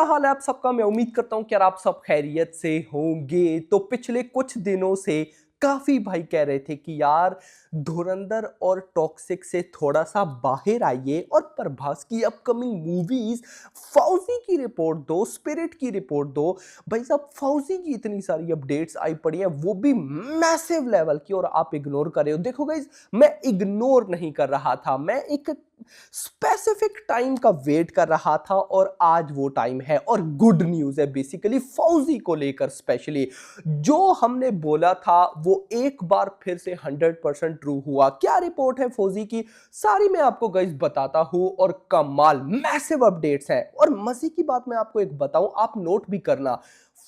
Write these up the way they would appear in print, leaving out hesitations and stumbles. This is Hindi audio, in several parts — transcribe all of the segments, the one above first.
हाल है आप सबका। मैं उम्मीद करता हूं कि यार आप सब खैरियत से होंगे। तो पिछले कुछ दिनों से काफी भाई कह रहे थे कि यार धुरंधर और टॉक्सिक से थोड़ा सा बाहर आइए और प्रभास की अपकमिंग मूवीज फौजी की रिपोर्ट दो, स्पिरिट की रिपोर्ट दो। भाई साहब फौजी की इतनी सारी अपडेट्स आई पड़ी हैं, वो भी मैसिव लेवल की, और आप इग्नोर कर रहे हो। देखो गाइस, मैं इग्नोर नहीं कर रहा था, मैं एक स्पेसिफिक टाइम का वेट कर रहा था और आज वो टाइम है। और गुड न्यूज है बेसिकली फौजी को लेकर, स्पेशली जो हमने बोला था वो एक बार फिर से 100% ट्रू हुआ। क्या रिपोर्ट है फौजी की, सारी मैं आपको गाइस बताता हूं। और कमाल मैसिव अपडेट्स हैं। और मजे की बात मैं आपको एक बताऊं, आप नोट भी करना,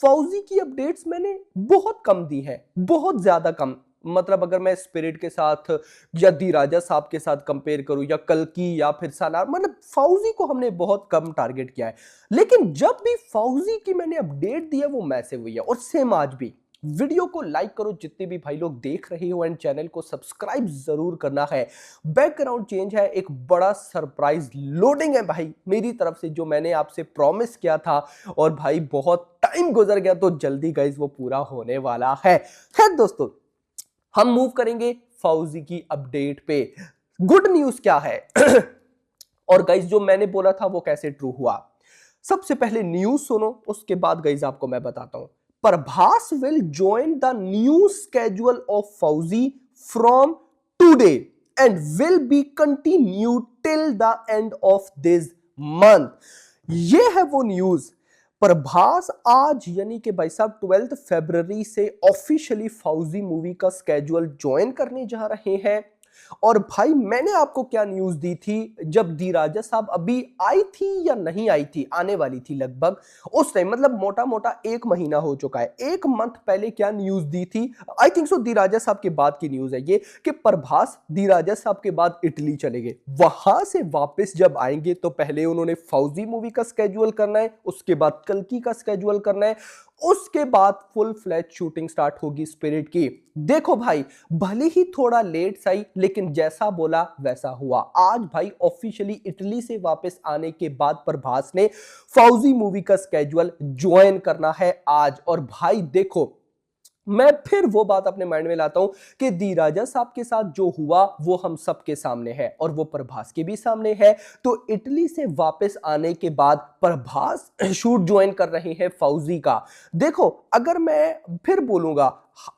फौजी की अपडेट्स मैंने बहुत कम दी है, बहुत ज्यादा कम। मतलब अगर मैं स्पिरिट के साथ या दी राजा साहब के साथ कंपेयर करूं, या कल्कि या फिर सालार, मतलब फौजी को हमने बहुत कम टारगेट किया है। लेकिन जब भी फौजी की मैंने अपडेट दी है वो मैसिव हुई है। और सेम आज भी। वीडियो को लाइक करो जितने भी भाई लोग देख रहे हो, एंड चैनल को सब्सक्राइब जरूर करना है। बैकग्राउंड चेंज है, एक बड़ा सरप्राइज लोडिंग है भाई मेरी तरफ से, जो मैंने आपसे प्रॉमिस किया था। और भाई बहुत टाइम गुजर गया, तो जल्दी गाइज वो पूरा होने वाला है। खैर दोस्तों, हम मूव करेंगे फौजी की अपडेट पे। गुड न्यूज क्या है और गाइज जो मैंने बोला था वो कैसे ट्रू हुआ। सबसे पहले न्यूज सुनो, उसके बाद गाइज आपको मैं बताता हूं। Prabhas will join the new schedule of Fauji from today and will be continue till the end of this month. ये है वो न्यूज। प्रभास आज यानी कि भाई साहब 12 फरवरी से ऑफिशियली फौजी मूवी का स्केड्यूल ज्वाइन करने जा रहे हैं। और भाई मैंने आपको क्या न्यूज दी थी, जब दी राजा साहब अभी आई थी या नहीं आई थी, आने वाली थी लगभग उस टाइम, मतलब मोटा मोटा एक महीना हो चुका है, एक मंथ पहले क्या न्यूज दी थी। आई थिंक सो दी राजा साहब के बाद की न्यूज है ये, कि प्रभास दी राजा साहब के बाद इटली चले गए। वहां से वापस जब आएंगे तो पहले उन्होंने फौजी मूवी का स्केड्यूल करना है, उसके बाद कल्कि का स्केड्यूल करना है, उसके बाद फुल फ्लैश शूटिंग स्टार्ट होगी स्पिरिट की। देखो भाई, भले ही थोड़ा लेट सही, लेकिन जैसा बोला वैसा हुआ। आज भाई ऑफिशियली इटली से वापस आने के बाद प्रभास ने फौजी मूवी का स्केड्यूल ज्वाइन करना है आज। और भाई देखो, मैं फिर वो बात अपने माइंड में लाता हूं कि दी राजा साहब के साथ जो हुआ वो हम सबके सामने है, और वो प्रभास के भी सामने है। तो इटली से वापस आने के बाद प्रभास शूट ज्वाइन कर रहे हैं फौजी का। देखो, अगर मैं फिर बोलूंगा,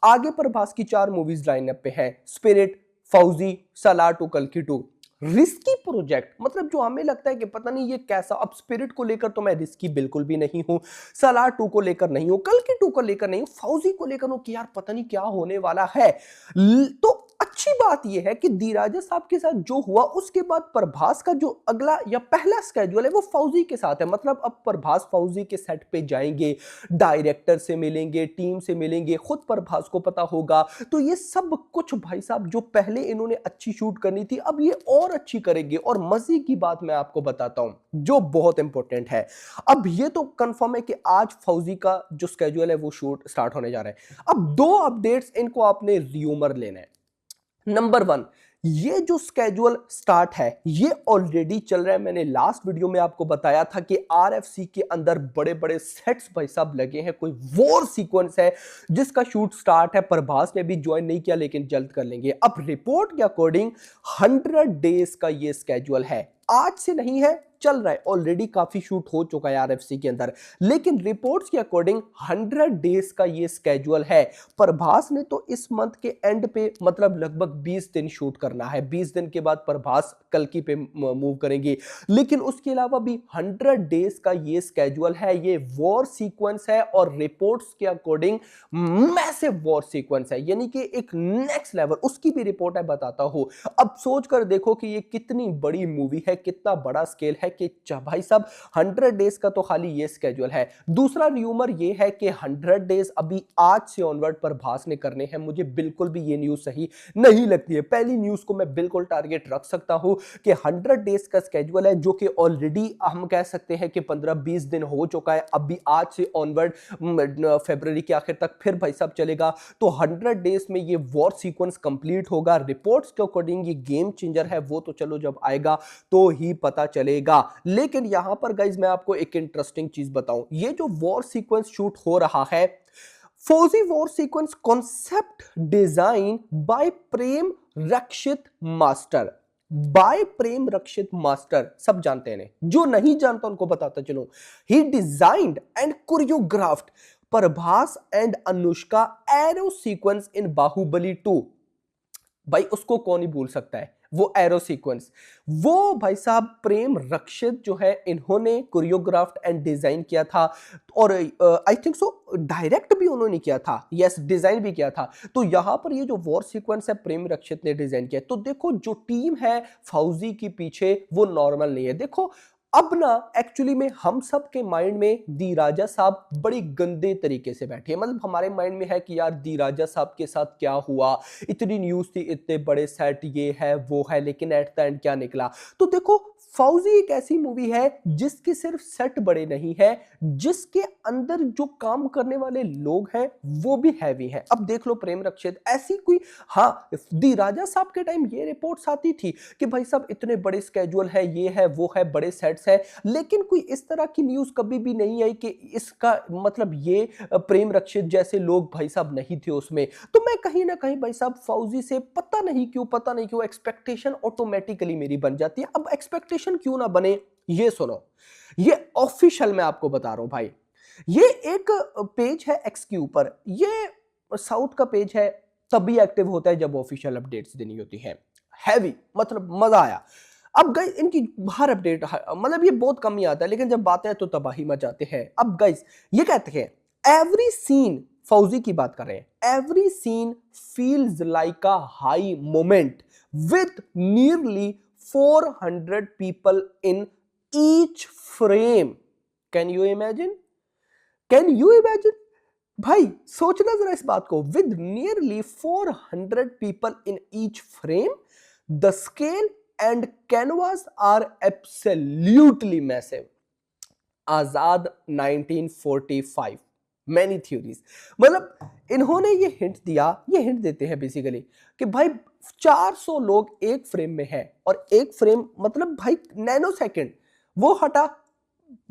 आगे प्रभास की 4 मूवीज लाइनअप पे है, स्पिरिट, फौजी, सालार टू, कल्कि टू। रिस्की प्रोजेक्ट, मतलब जो हमें लगता है कि पता नहीं ये कैसा। अब स्पिरिट को लेकर तो मैं रिस्की बिल्कुल भी नहीं हूं, सालार 2 को लेकर नहीं हूं, कल्कि 2 को लेकर नहीं हूं, फौजी को लेकर हूं कि यार पता नहीं क्या होने वाला है। तो अच्छी बात यह है कि दी राजा साहब के साथ जो हुआ, उसके बाद प्रभास का जो अगला या पहला स्केड्यूल है वो फौजी के साथ है। मतलब अब प्रभास फौजी के सेट पे जाएंगे, डायरेक्टर से मिलेंगे, टीम से मिलेंगे, खुद प्रभास को पता होगा। तो ये सब कुछ भाई साहब जो पहले इन्होंने अच्छी शूट करनी थी, अब ये और अच्छी करेंगे। और मजे की बात मैं आपको बताता हूं जो बहुत इंपॉर्टेंट है। अब ये तो कंफर्म है कि आज फौजी का जो स्केड्यूल है वो शूट स्टार्ट होने जा रहा है। अब 2 अपडेट्स, इनको आपने र्यूमर लेना है। नंबर 1, ये जो स्केड्यूल स्टार्ट है ये ऑलरेडी चल रहा है। मैंने लास्ट वीडियो में आपको बताया था कि आरएफसी के अंदर बड़े बड़े सेट्स भाई साहब लगे हैं, कोई वॉर सीक्वेंस है जिसका शूट स्टार्ट है। प्रभास ने भी ज्वाइन नहीं किया, लेकिन जल्द कर लेंगे। अब रिपोर्ट के अकॉर्डिंग 100 डेज का ये स्केड्यूल है, आज से नहीं है, चल रहा है ऑलरेडी, काफी शूट हो चुका है आरएफसी के अंदर। लेकिन रिपोर्ट्स के अकॉर्डिंग 100 डेज का ये स्केड्यूल है। प्रभास ने तो इस मंथ के एंड पे, मतलब लगभग 20 दिन शूट करना है। 20 दिन के बाद प्रभास कल्कि पे मूव करेंगे। लेकिन उसके अलावा भी 100 डेज का ये स्केड्यूल है। ये वॉर सीक्वेंस है, और रिपोर्ट्स के अकॉर्डिंग मैसिव वॉर सीक्वेंस है, यानी कि एक नेक्स्ट लेवल। उसकी भी रिपोर्ट है, बताता हूं। अब सोच कर देखो कि ये कितनी बड़ी मूवी है, कितना बड़ा स्केल है, कि भाई साहब 100 डेज का तो खाली ये स्केड्यूल है। दूसरा र्यूमर ये है कि 100 डेज अभी आज से ऑनवर्ड प्रभास ने करने हैं। मुझे बिल्कुल भी ये न्यूज सही नहीं लगती है। पहली न्यूज को मैं बिल्कुल टारगेट रख सकता हूं कि 100 डेज का स्केड्यूल है, जो कि ऑलरेडी हम कह सकते हैं कि 15-20 दिन हो चुका है। अभी आज से ऑनवर्ड फरवरी के आखिर तक फिर भाई साहब चलेगा। तो 100 डेज में ये वॉर सीक्वेंस कंप्लीट होगा। रिपोर्ट्स के अकॉर्डिंग ये गेम चेंजर है, वो तो चलो जब आएगा तो ही पता चलेगा। था। लेकिन यहां पर गाइज मैं आपको एक इंटरेस्टिंग चीज बताऊं, ये जो वॉर सीक्वेंस शूट हो रहा है, Fauji war sequence concept design by Prem Rakshit master. By Prem Rakshit master, सब जानते हैं, जो नहीं जानता उनको बताता चलो। He designed and choreographed Prabhas and Anushka arrow sequence in Baahubali 2। भाई उसको कौन ही भूल सकता है, वो एरो सीक्वेंस। वो भाई साहब प्रेम रक्षित जो है, इन्होंने कोरियोग्राफ्ड एंड डिजाइन किया था, और आई थिंक सो डायरेक्ट भी उन्होंने किया था, यस डिजाइन भी किया था। तो यहां पर ये जो वॉर सीक्वेंस है प्रेम रक्षित ने डिजाइन किया। तो देखो जो टीम है फौजी के पीछे वो नॉर्मल नहीं है। देखो अब ना एक्चुअली में हम सब के माइंड में दी राजा साहब बड़ी गंदे तरीके से बैठे हैं, मतलब हमारे माइंड में है कि यार दी राजा साहब के साथ क्या हुआ, इतनी न्यूज थी, इतने बड़े सेट, ये है वो है, लेकिन एट द एंड क्या निकला। तो देखो फौजी एक ऐसी मूवी है जिसके सिर्फ सेट बड़े नहीं है, जिसके अंदर जो काम करने वाले लोग हैं वो भी हैवी हैं। अब देख लो प्रेम रक्षित ऐसी कोई, हाँ दी राजा साहब के टाइम ये रिपोर्ट्स आती थी कि भाई साहब इतने बड़े स्केड्यूल है, ये है वो है, बड़े सेट्स है, लेकिन कोई इस तरह की न्यूज कभी भी नहीं आई कि इसका मतलब ये प्रेम रक्षित जैसे लोग भाई साहब नहीं थे उसमें। तो मैं कहीं ना कहीं भाई साहब फौजी से पता नहीं क्यों एक्सपेक्टेशन ऑटोमेटिकली मेरी बन जाती है। अब एक्सपेक्टेशन क्यों ना बने, ये सुनो, ये ऑफिशियल मैं आपको बता रहा हूं भाई। ये एक पेज है एक्स के ऊपर, ये साउथ का पेज है, तभी एक्टिव होता है जब ऑफिशियल अपडेट्स देनी होती है। हैवी मतलब मजा आया। अब गाइस इनकी बाहर अपडेट मतलब ये बहुत कम ही आता है, लेकिन जब बातें हैं तो तबाही मचाते हैं। अब गाइस ये कहते हैं एवरी सीन, फौजी की बात कर रहे हैं, every scene feels like a high moment with nearly 400 people in each frame. Can you imagine? Can you imagine? भाई सोचना जरा इस बात को, with nearly 400 people in each frame, the scale and canvas are absolutely massive. Azad 1945, many theories. मतलब इन्होंने ये हिंट दिया, ये हिंट देते हैं बेसिकली कि भाई 400 लोग एक फ्रेम में हैं, और एक फ्रेम मतलब भाई नैनो सेकंड, वो हटा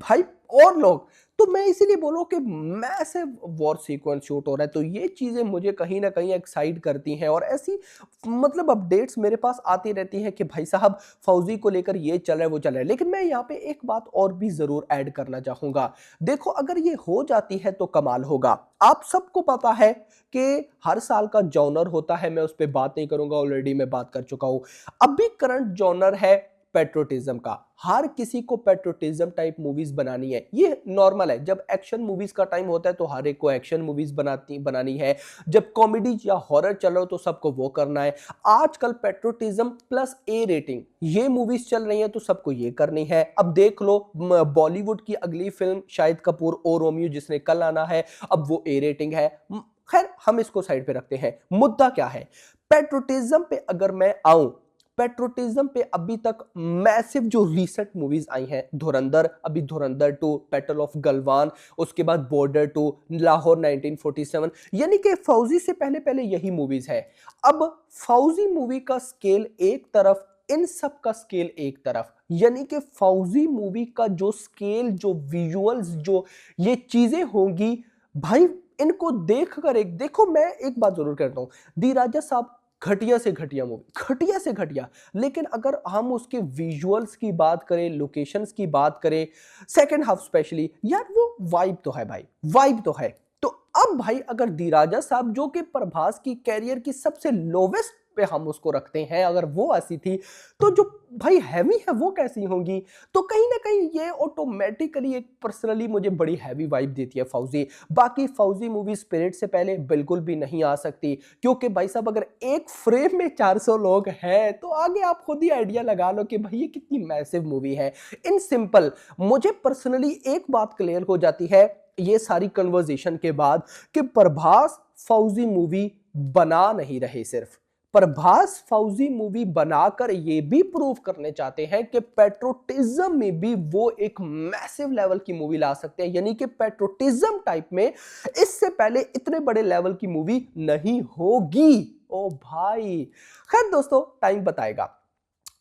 भाई और लोग। तो मैं इसीलिए बोलूं कि मैसिव वॉर सीक्वेंस शूट हो रहा है। तो ये चीजें मुझे कहीं ना कहीं एक्साइट करती हैं, और ऐसी मतलब अपडेट्स मेरे पास आती रहती हैं कि भाई साहब फौजी को लेकर ये चल रहा है वो चल रहा है। लेकिन मैं यहाँ पे एक बात और भी जरूर ऐड करना चाहूंगा। देखो अगर ये हो जाती है तो कमाल होगा। आप सबको पता है कि हर साल का जॉनर होता है, मैं उस पर बात नहीं करूंगा, ऑलरेडी मैं बात कर चुका हूं। अभी करंट जॉनर है पेट्रोटिज्म का। हर किसी को पेट्रोटिज्म टाइप मूवीज बनानी है, ये नॉर्मल है। जब एक्शन मूवीज का टाइम होता है तो हर एक को एक्शन मूवीज बनानी है। जब कॉमेडी या हॉरर चल रहा हो तो सबको वो करना है। आजकल पेट्रोटिज्म प्लस ए रेटिंग ये मूवीज चल रही हैं, तो सबको ये करनी है। अब देख लो बॉलीवुड की अगली फिल्म शाहिद कपूर और रोमियो जिसने कल आना है, अब वो ए रेटिंग है। खैर हम इसको साइड पे रखते हैं। मुद्दा क्या है, पेट्रोटिज्म पे अगर मैं आऊं, पेट्रोटिज्म पे अभी तक मैसिव जो रीसेंट मूवीज आई हैं, धुरंधर, अभी धुरंधर 2, बैटल ऑफ गलवान, उसके बाद बॉर्डर 2, लाहौर 1947, यानी कि फौजी से पहले पहले यही मूवीज है। अब फौजी मूवी का स्केल एक तरफ, इन सब का स्केल एक तरफ, यानी कि फौजी मूवी का जो स्केल, जो विजुअल्स, जो ये चीजें होंगी भाई, इनको देखकर एक देखो, मैं एक बात जरूर कहता हूं, दी राजा साहब घटिया से घटिया मूवी, घटिया से घटिया, लेकिन अगर हम उसके विजुअल्स की बात करें, लोकेशंस की बात करें, सेकंड हाफ स्पेशली, यार वो वाइब तो है भाई, वाइब तो है। तो अब भाई अगर दी राजा साहब जो कि प्रभास की कैरियर की सबसे लोवेस्ट पे हम उसको रखते हैं, अगर वो ऐसी थी, तो जो भाई हैवी है वो कैसी होंगी। तो कहीं ना कहीं ये ऑटोमेटिकली एक पर्सनली मुझे बड़ी हैवी वाइब देती है फौजी। बाकी फौजी मूवी स्पिरिट से पहले बिल्कुल भी नहीं आ सकती, क्योंकि भाई साहब अगर एक फ्रेम में 400 लोग हैं तो आगे आप खुद ही आइडिया लगा लो कि भाई ये कितनी मैसिव मूवी है। इन सिंपल मुझे पर्सनली एक बात क्लियर हो जाती है ये सारी कन्वर्सेशन के बाद, कि प्रभास फौजी मूवी बना नहीं रहे, सिर्फ प्रभास फौजी मूवी बनाकर ये भी प्रूव करने चाहते हैं कि पेट्रोटिज्म में भी वो एक मैसिव लेवल की मूवी ला सकते हैं, यानी कि पेट्रोटिज्म टाइप में इससे पहले इतने बड़े लेवल की मूवी नहीं होगी। ओ भाई, खैर दोस्तों टाइम बताएगा।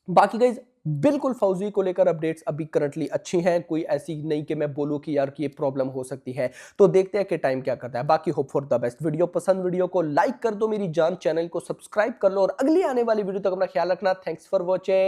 बाकी गाइज बिल्कुल फौजी को लेकर अपडेट्स अभी करंटली अच्छी हैं, कोई ऐसी नहीं कि मैं बोलूँ कि यार कि ये प्रॉब्लम हो सकती है। तो देखते हैं कि टाइम क्या करता है। बाकी hope for the best. Video को लाइक कर दो मेरी जान, चैनल को सब्सक्राइब कर लो और अगली आने वाली वीडियो तक अपना ख्याल रखना। Thanks for watching.